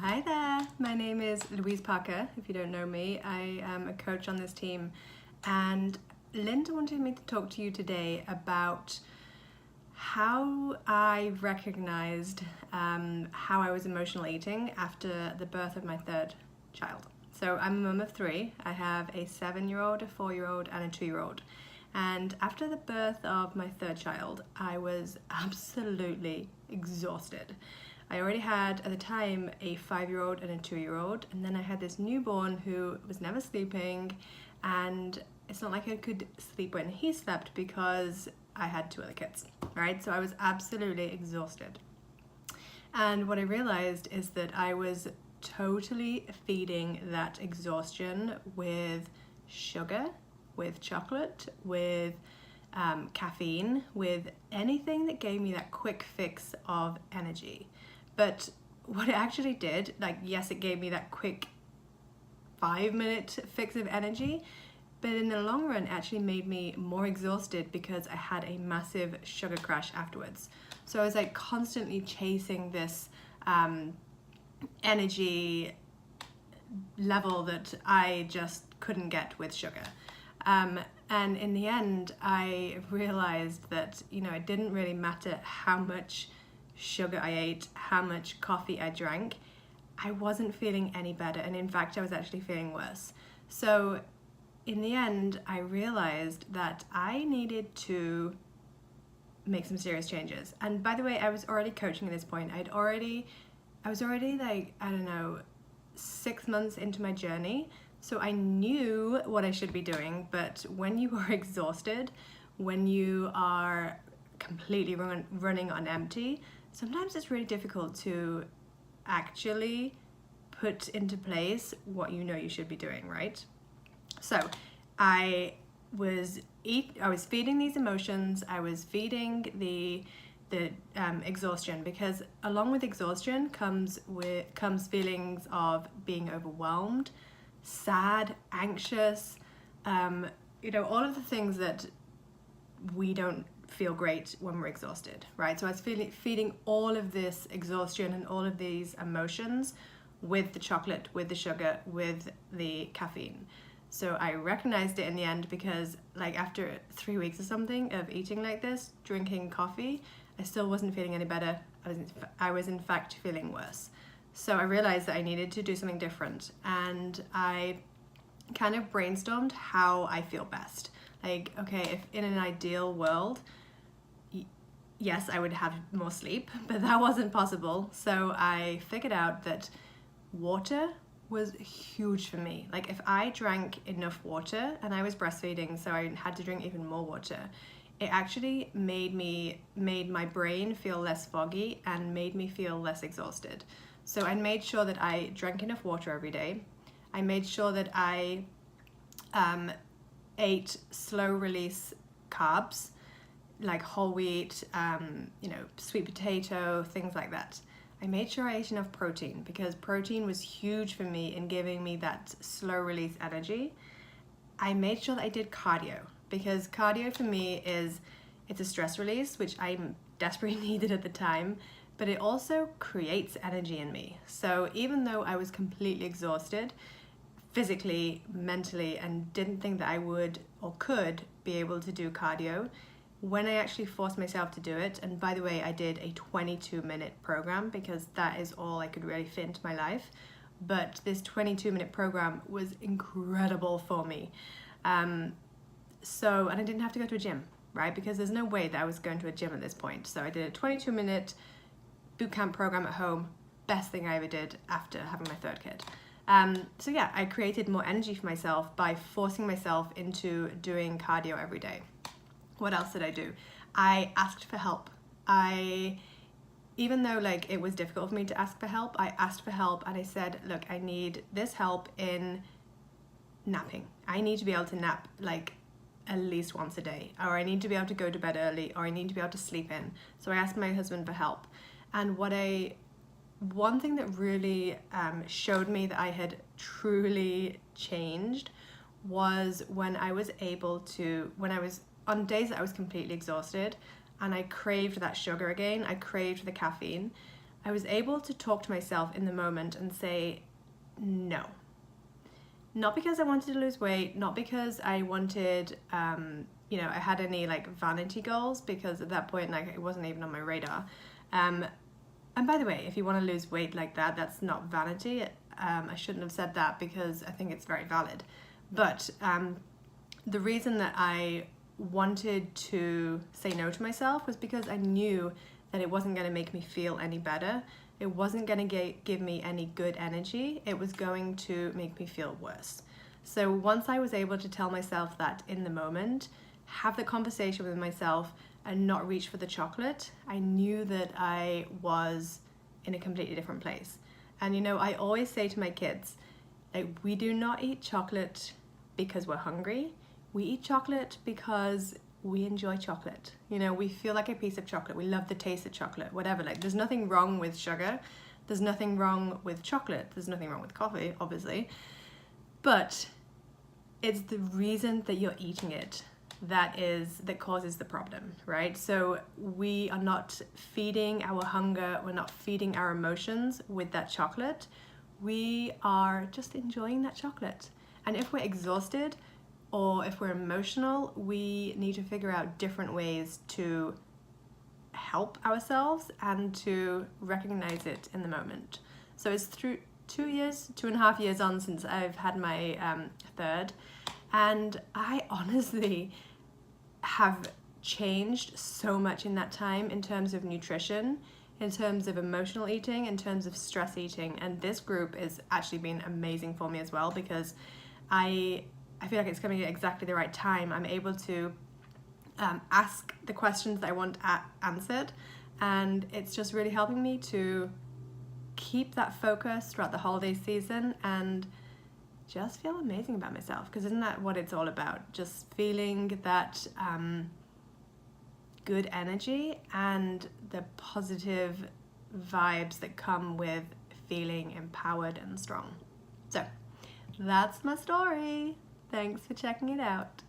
Hi there, my name is Louise Parker. If you don't know me, I am a coach on this team, and Linda wanted me to talk to you today about how I recognized how I was emotional eating after the birth of my third child. So I'm a mum of three. I have a 7-year-old, a 4-year-old and a 2-year-old. And after the birth of my third child, I was absolutely exhausted. I already had, at the time, a 5-year-old and a 2-year-old, and then I had this newborn who was never sleeping, and it's not like I could sleep when he slept because I had 2 other kids, right? So I was absolutely exhausted. And what I realized is that I was totally feeding that exhaustion with sugar, with chocolate, with caffeine, with anything that gave me that quick fix of energy. But what it actually did, yes, it gave me that quick 5-minute fix of energy, but in the long run, it actually made me more exhausted because I had a massive sugar crash afterwards. So I was constantly chasing this energy level that I just couldn't get with sugar. And in the end, I realized that, it didn't really matter how much sugar I ate, how much coffee I drank, I wasn't feeling any better. And in fact, I was actually feeling worse. So in the end, I realized that I needed to make some serious changes. And by the way, I was already coaching at this point. I was already 6 months into my journey. So I knew what I should be doing, but when you are exhausted, when you are completely running on empty, sometimes it's really difficult to actually put into place what you know you should be doing, right? So I was feeding these emotions, I was feeding the exhaustion, because along with exhaustion comes feelings of being overwhelmed, sad, anxious, all of the things that we don't feel great when we're exhausted, right? So I was feeding all of this exhaustion and all of these emotions with the chocolate, with the sugar, with the caffeine. So I recognized it in the end because after 3 weeks or something of eating like this, drinking coffee, I still wasn't feeling any better. I was in fact feeling worse. So I realized that I needed to do something different, and I kind of brainstormed how I feel best. Okay, if in an ideal world, yes, I would have more sleep, but that wasn't possible. So I figured out that water was huge for me. If I drank enough water, and I was breastfeeding, so I had to drink even more water, it actually made my brain feel less foggy and made me feel less exhausted. So I made sure that I drank enough water every day. I made sure that I ate slow release carbs, like whole wheat, sweet potato, things like that. I made sure I ate enough protein because protein was huge for me in giving me that slow release energy. I made sure that I did cardio because cardio for me it's a stress release, which I desperately needed at the time, but it also creates energy in me. So even though I was completely exhausted, physically, mentally, and didn't think that I would or could be able to do cardio, when I actually forced myself to do it, and by the way, I did a 22-minute program because that is all I could really fit into my life, but this 22-minute program was incredible for me. And I didn't have to go to a gym, right? Because there's no way that I was going to a gym at this point. So I did a 22-minute boot camp program at home, best thing I ever did after having my third kid. So yeah, I created more energy for myself by forcing myself into doing cardio every day. What else did I do? I asked for help. Even though it was difficult for me to ask for help, I asked for help and I said, look, I need this help in napping. I need to be able to nap at least once a day, or I need to be able to go to bed early, or I need to be able to sleep in. So I asked my husband for help. And one thing that really showed me that I had truly changed was when I was on days that I was completely exhausted and I craved that sugar again, I craved the caffeine, I was able to talk to myself in the moment and say no. Not because I wanted to lose weight, not because I wanted, I had any like vanity goals, because at that point, like, it wasn't even on my radar. And by the way, if you want to lose weight like that, that's not vanity. I shouldn't have said that, because I think it's very valid. But the reason that I wanted to say no to myself was because I knew that it wasn't going to make me feel any better. It wasn't going to give me any good energy. It was going to make me feel worse. So once I was able to tell myself that in the moment, have the conversation with myself and not reach for the chocolate, I knew that I was in a completely different place. And I always say to my kids, like, we do not eat chocolate because we're hungry. We eat chocolate because we enjoy chocolate. We feel like a piece of chocolate. We love the taste of chocolate, whatever. Like, there's nothing wrong with sugar. There's nothing wrong with chocolate. There's nothing wrong with coffee, obviously. But it's the reason that you're eating it that causes the problem, right? So we are not feeding our hunger. We're not feeding our emotions with that chocolate. We are just enjoying that chocolate. And if we're exhausted, or if we're emotional, we need to figure out different ways to help ourselves and to recognize it in the moment. So it's through 2.5 years on since I've had my third, and I honestly have changed so much in that time in terms of nutrition, in terms of emotional eating, in terms of stress eating. And this group has actually been amazing for me as well, because I feel like it's coming at exactly the right time. I'm able to ask the questions that I want answered, and it's just really helping me to keep that focus throughout the holiday season and just feel amazing about myself, because isn't that what it's all about? Just feeling that good energy and the positive vibes that come with feeling empowered and strong. So that's my story. Thanks for checking it out.